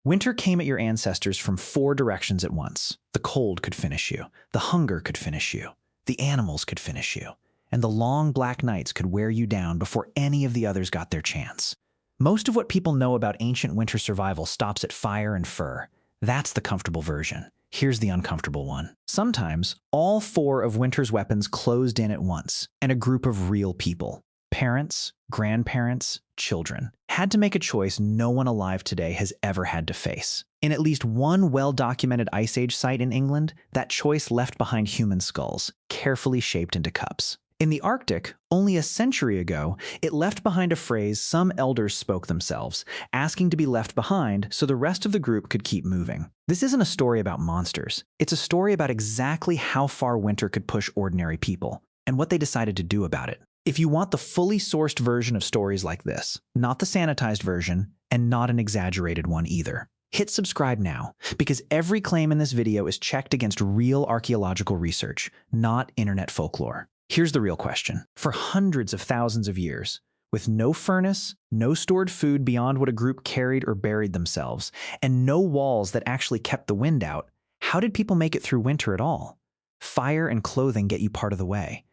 Winter came at your ancestors from 4 directions at once. The cold could finish you, the hunger could finish you, the animals could finish you, and the long black nights could wear you down before any of the others got their chance. Most of what people know about ancient winter survival stops at fire and fur. That's the comfortable version. Here's the uncomfortable one. Sometimes, all 4 of winter's weapons closed in at once, and a group of real people, parents, grandparents, children, had to make a choice no one alive today has ever had to face. In at least one well-documented Ice Age site in England, that choice left behind human skulls, carefully shaped into cups. In the Arctic, only a century ago, it left behind a phrase some elders spoke themselves, asking to be left behind so the rest of the group could keep moving. This isn't a story about monsters. It's a story about exactly how far winter could push ordinary people, and what they decided to do about it. If you want the fully sourced version of stories like this, not the sanitized version, and not an exaggerated one either, hit subscribe now, because every claim in this video is checked against real archaeological research, not internet folklore. Here's the real question. For hundreds of thousands of years, with no furnace, no stored food beyond what a group carried or buried themselves, and no walls that actually kept the wind out, how did people make it through winter at all? Fire and clothing get you part of the way.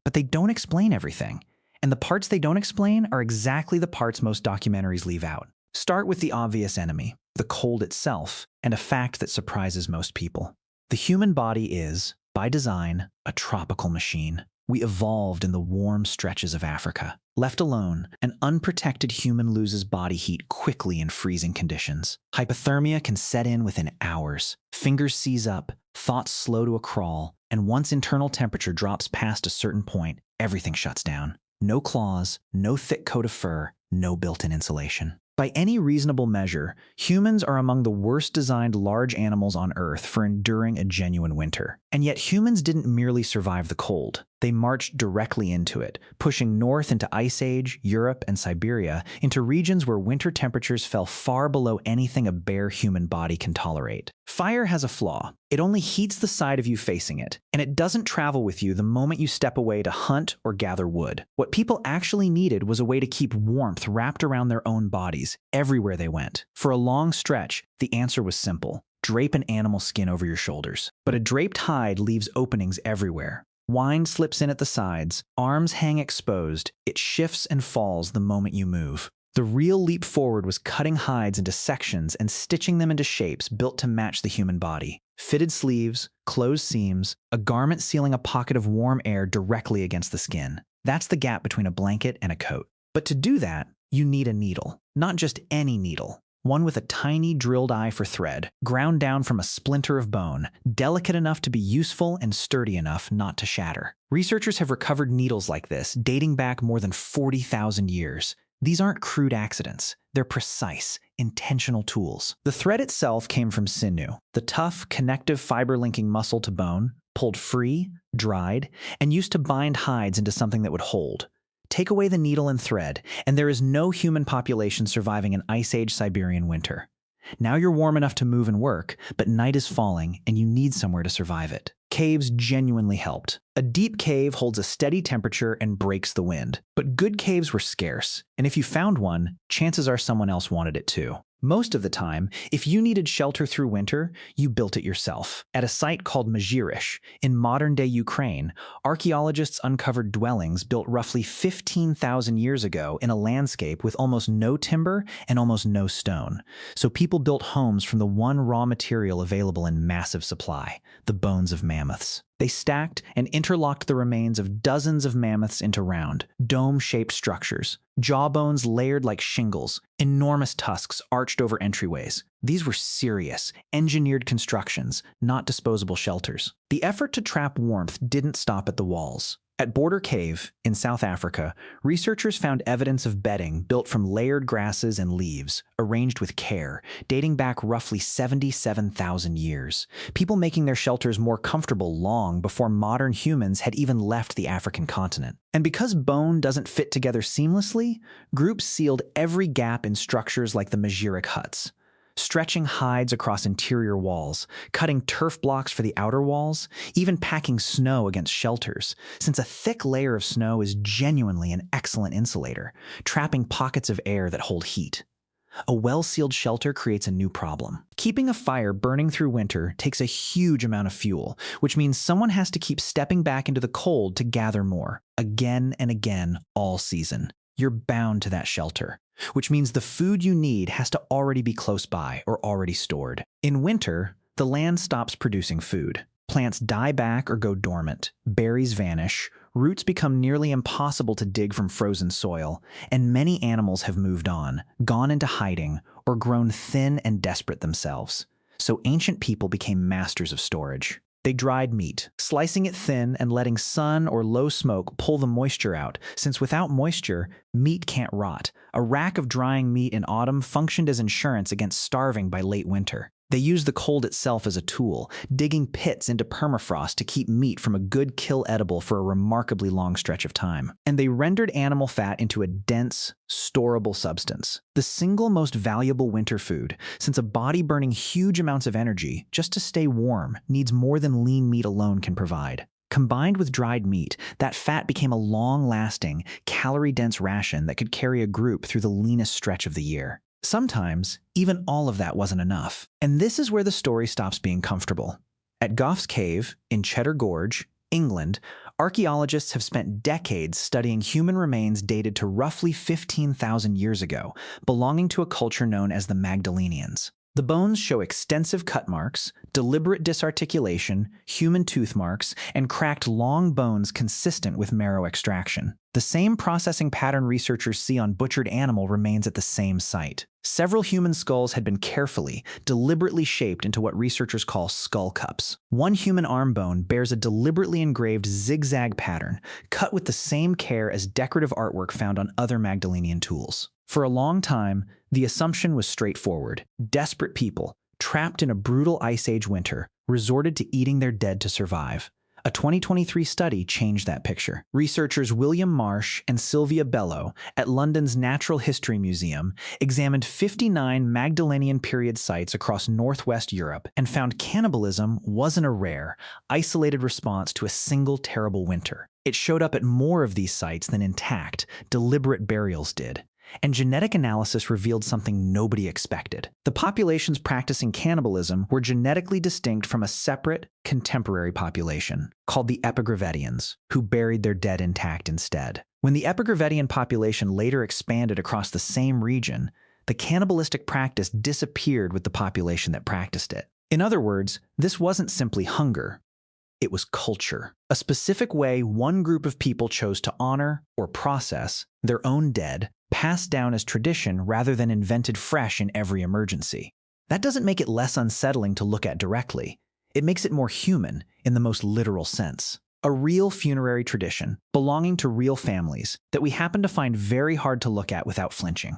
But they don't explain everything. And the parts they don't explain are exactly the parts most documentaries leave out. Start with the obvious enemy, the cold itself, and a fact that surprises most people. The human body is, by design, a tropical machine. We evolved in the warm stretches of Africa. Left alone, an unprotected human loses body heat quickly in freezing conditions. Hypothermia can set in within hours. Fingers seize up, thoughts slow to a crawl, and once internal temperature drops past a certain point, everything shuts down. No claws, no thick coat of fur, no built-in insulation. By any reasonable measure, humans are among the worst designed large animals on Earth for enduring a genuine winter. And yet humans didn't merely survive the cold. They marched directly into it, pushing north into Ice Age, Europe, and Siberia, into regions where winter temperatures fell far below anything a bare human body can tolerate. Fire has a flaw. It only heats the side of you facing it, and it doesn't travel with you the moment you step away to hunt or gather wood. What people actually needed was a way to keep warmth wrapped around their own bodies everywhere they went. For a long stretch, the answer was simple. Drape an animal skin over your shoulders. But a draped hide leaves openings everywhere. Wine slips in at the sides, arms hang exposed, it shifts and falls the moment you move. The real leap forward was cutting hides into sections and stitching them into shapes built to match the human body. Fitted sleeves, closed seams, a garment sealing a pocket of warm air directly against the skin. That's the gap between a blanket and a coat. But to do that, you need a needle. Not just any needle. One with a tiny drilled eye for thread, ground down from a splinter of bone, delicate enough to be useful and sturdy enough not to shatter. Researchers have recovered needles like this dating back more than 40,000 years. These aren't crude accidents. They're precise, intentional tools. The thread itself came from sinew, the tough, connective fiber-linking muscle to bone, pulled free, dried, and used to bind hides into something that would hold. Take away the needle and thread, and there is no human population surviving an Ice Age Siberian winter. Now you're warm enough to move and work, but night is falling, and you need somewhere to survive it. Caves genuinely helped. A deep cave holds a steady temperature and breaks the wind. But good caves were scarce, and if you found one, chances are someone else wanted it too. Most of the time, if you needed shelter through winter, you built it yourself. At a site called Mezhyrish, in modern-day Ukraine, archaeologists uncovered dwellings built roughly 15,000 years ago in a landscape with almost no timber and almost no stone. So people built homes from the one raw material available in massive supply, the bones of mammoths. They stacked and interlocked the remains of dozens of mammoths into round, dome-shaped structures, jawbones layered like shingles, enormous tusks arched over entryways. These were serious, engineered constructions, not disposable shelters. The effort to trap warmth didn't stop at the walls. At Border Cave, in South Africa, researchers found evidence of bedding built from layered grasses and leaves, arranged with care, dating back roughly 77,000 years. People making their shelters more comfortable long before modern humans had even left the African continent. And because bone doesn't fit together seamlessly, groups sealed every gap in structures like the Mezhyric huts. Stretching hides across interior walls, cutting turf blocks for the outer walls, even packing snow against shelters, since a thick layer of snow is genuinely an excellent insulator, trapping pockets of air that hold heat. A well-sealed shelter creates a new problem. Keeping a fire burning through winter takes a huge amount of fuel, which means someone has to keep stepping back into the cold to gather more, again and again, all season. You're bound to that shelter, which means the food you need has to already be close by or already stored. In winter, the land stops producing food. Plants die back or go dormant, berries vanish, roots become nearly impossible to dig from frozen soil, and many animals have moved on, gone into hiding, or grown thin and desperate themselves. So ancient people became masters of storage. They dried meat, slicing it thin and letting sun or low smoke pull the moisture out, since without moisture, meat can't rot. A rack of drying meat in autumn functioned as insurance against starving by late winter. They used the cold itself as a tool, digging pits into permafrost to keep meat from a good kill edible for a remarkably long stretch of time. And they rendered animal fat into a dense, storable substance, the single most valuable winter food, since a body burning huge amounts of energy just to stay warm needs more than lean meat alone can provide. Combined with dried meat, that fat became a long-lasting, calorie-dense ration that could carry a group through the leanest stretch of the year. Sometimes, even all of that wasn't enough. And this is where the story stops being comfortable. At Gough's Cave, in Cheddar Gorge, England, archaeologists have spent decades studying human remains dated to roughly 15,000 years ago, belonging to a culture known as the Magdalenians. The bones show extensive cut marks, deliberate disarticulation, human tooth marks, and cracked long bones consistent with marrow extraction. The same processing pattern researchers see on butchered animal remains at the same site. Several human skulls had been carefully, deliberately shaped into what researchers call skull cups. One human arm bone bears a deliberately engraved zigzag pattern, cut with the same care as decorative artwork found on other Magdalenian tools. For a long time, the assumption was straightforward. Desperate people, trapped in a brutal Ice Age winter, resorted to eating their dead to survive. A 2023 study changed that picture. Researchers William Marsh and Sylvia Bello at London's Natural History Museum examined 59 Magdalenian-period sites across northwest Europe and found cannibalism wasn't a rare, isolated response to a single terrible winter. It showed up at more of these sites than intact, deliberate burials did. And genetic analysis revealed something nobody expected. The populations practicing cannibalism were genetically distinct from a separate, contemporary population, called the Epigravettians, who buried their dead intact instead. When the Epigravettian population later expanded across the same region, the cannibalistic practice disappeared with the population that practiced it. In other words, this wasn't simply hunger. It was culture, a specific way one group of people chose to honor or process their own dead, passed down as tradition rather than invented fresh in every emergency. That doesn't make it less unsettling to look at directly. It makes it more human in the most literal sense. A real funerary tradition belonging to real families that we happen to find very hard to look at without flinching.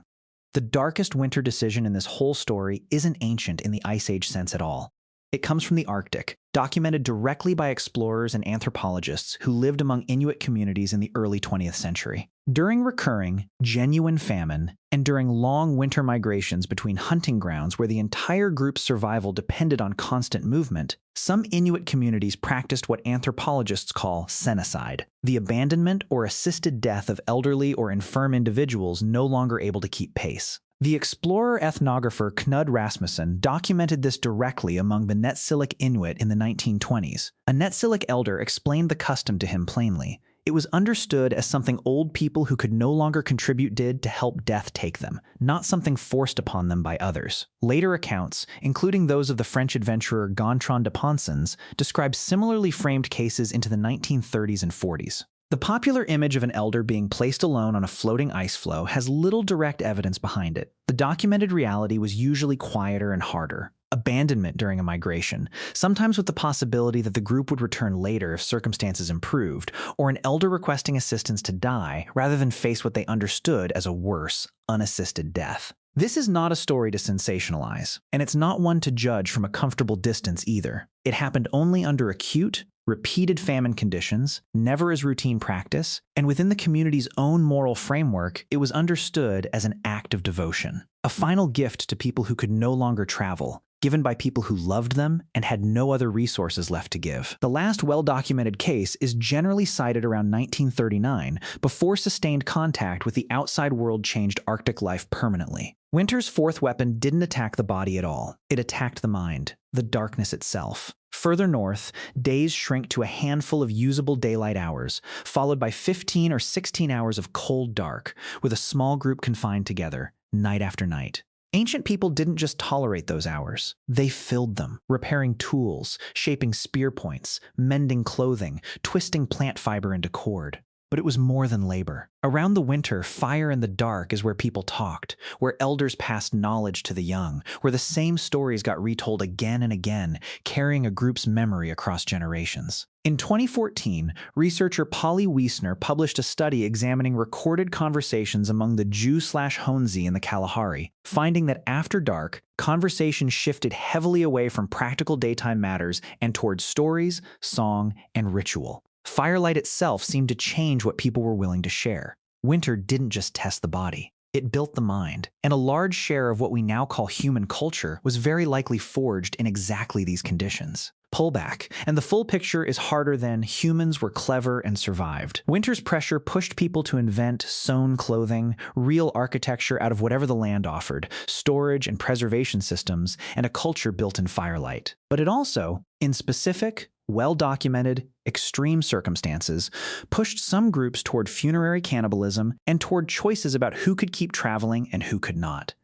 The darkest winter decision in this whole story isn't ancient in the Ice Age sense at all. It comes from the Arctic, documented directly by explorers and anthropologists who lived among Inuit communities in the early 20th century. During recurring, genuine famine, and during long winter migrations between hunting grounds where the entire group's survival depended on constant movement, some Inuit communities practiced what anthropologists call senocide, the abandonment or assisted death of elderly or infirm individuals no longer able to keep pace. The explorer-ethnographer Knud Rasmussen documented this directly among the Netsilik Inuit in the 1920s. A Netsilik elder explained the custom to him plainly. It was understood as something old people who could no longer contribute did to help death take them, not something forced upon them by others. Later accounts, including those of the French adventurer Gontran de Ponson's, describe similarly framed cases into the 1930s and 40s. The popular image of an elder being placed alone on a floating ice floe has little direct evidence behind it. The documented reality was usually quieter and harder. Abandonment during a migration, sometimes with the possibility that the group would return later if circumstances improved, or an elder requesting assistance to die rather than face what they understood as a worse, unassisted death. This is not a story to sensationalize, and it's not one to judge from a comfortable distance either. It happened only under acute, repeated famine conditions, never as routine practice, and within the community's own moral framework, it was understood as an act of devotion, a final gift to people who could no longer travel, given by people who loved them and had no other resources left to give. The last well-documented case is generally cited around 1939, before sustained contact with the outside world changed Arctic life permanently. Winter's fourth weapon didn't attack the body at all. It attacked the mind, the darkness itself. Further north, days shrink to a handful of usable daylight hours, followed by 15 or 16 hours of cold dark, with a small group confined together, night after night. Ancient people didn't just tolerate those hours. They filled them, repairing tools, shaping spear points, mending clothing, twisting plant fiber into cord. But it was more than labor. Around the winter, fire in the dark is where people talked, where elders passed knowledge to the young, where the same stories got retold again and again, carrying a group's memory across generations. In 2014, researcher Polly Wiesner published a study examining recorded conversations among the Jew/Honzi in the Kalahari, finding that after dark, conversations shifted heavily away from practical daytime matters and towards stories, song, and ritual. Firelight itself seemed to change what people were willing to share. Winter didn't just test the body. It built the mind, and a large share of what we now call human culture was very likely forged in exactly these conditions. Pull back, and the full picture is harder than humans were clever and survived. Winter's pressure pushed people to invent sewn clothing, real architecture out of whatever the land offered, storage and preservation systems, and a culture built in firelight. But it also, in specific, well-documented, extreme circumstances, pushed some groups toward funerary cannibalism and toward choices about who could keep traveling and who could not.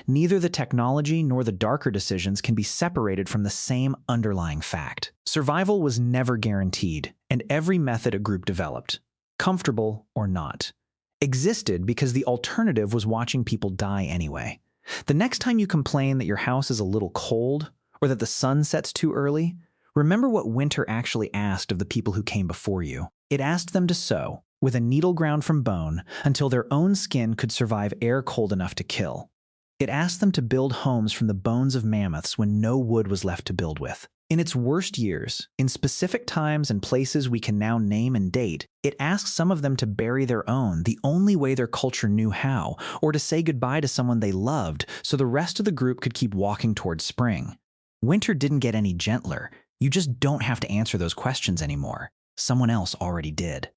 Neither the technology nor the darker decisions can be separated from the same underlying fact. Survival was never guaranteed, and every method a group developed, comfortable or not, existed because the alternative was watching people die anyway. The next time you complain that your house is a little cold or that the sun sets too early, remember what winter actually asked of the people who came before you. It asked them to sew, with a needle ground from bone, until their own skin could survive air cold enough to kill. It asked them to build homes from the bones of mammoths when no wood was left to build with. In its worst years, in specific times and places we can now name and date, it asked some of them to bury their own the only way their culture knew how, or to say goodbye to someone they loved so the rest of the group could keep walking towards spring. Winter didn't get any gentler. You just don't have to answer those questions anymore. Someone else already did.